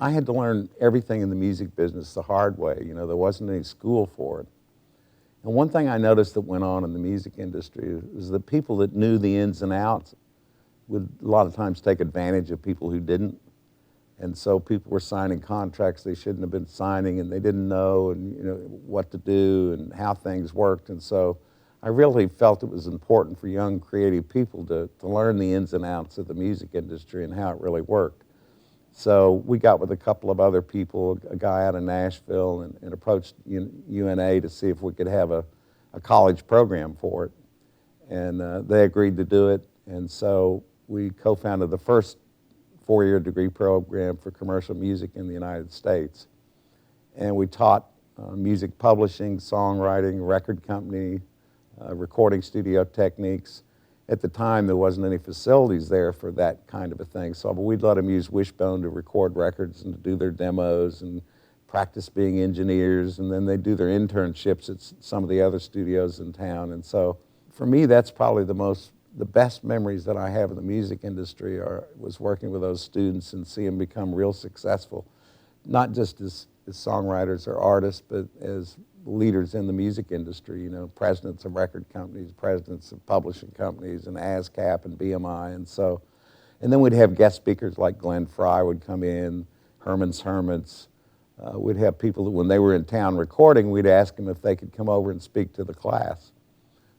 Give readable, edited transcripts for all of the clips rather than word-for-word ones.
I had to learn everything in the music business the hard way. You know, there wasn't any school for it. And one thing I noticed that went on in the music industry is that people that knew the ins and outs would a lot of times take advantage of people who didn't. And so people were signing contracts they shouldn't have been signing, and they didn't know what to do and how things worked. And so I really felt it was important for young creative people to learn the ins and outs of the music industry and how it really worked. So we got with a couple of other people, a guy out of Nashville, and approached UNA to see if we could have a college program for it. And they agreed to do it. And so we co-founded the first four-year degree program for commercial music in the United States. And we taught music publishing, songwriting, record company, recording studio techniques. At the time, there wasn't any facilities there for that kind of a thing, so we'd let them use Wishbone to record records and to do their demos and practice being engineers, and then they'd do their internships at some of the other studios in town. And so for me, that's probably the best memories that I have of the music industry was working with those students and seeing them become real successful, not just as songwriters or artists, but as leaders in the music industry, you know, presidents of record companies, presidents of publishing companies, and ASCAP and BMI. And then we'd have guest speakers like Glenn Fry would come in, Herman's Hermits. We'd have people that when they were in town recording, we'd ask them if they could come over and speak to the class.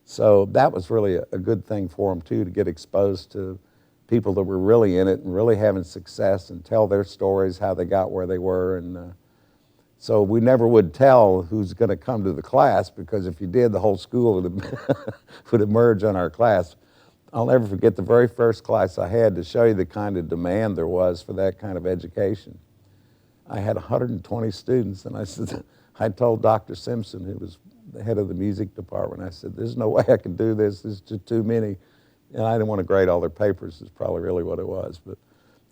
So that was really a good thing for them too, to get exposed to people that were really in it and really having success and tell their stories, how they got where they were. And so we never would tell who's going to come to the class, because if you did, the whole school would emerge on our class. I'll never forget the very first class I had, to show you the kind of demand there was for that kind of education. I had 120 students, and I told Dr. Simpson, who was the head of the music department, I said, there's no way I can do this, there's just too many. And I didn't want to grade all their papers, is probably really what it was.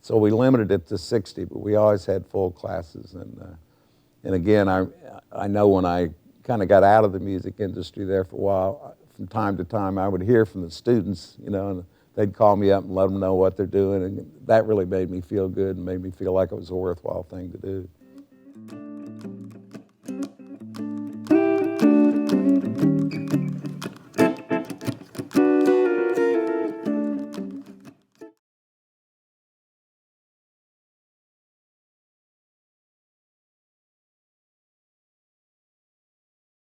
So we limited it to 60, but we always had full classes. And again, I know when I kind of got out of the music industry there for a while, from time to time I would hear from the students, you know, and they'd call me up and let them know what they're doing, and that really made me feel good and made me feel like it was a worthwhile thing to do.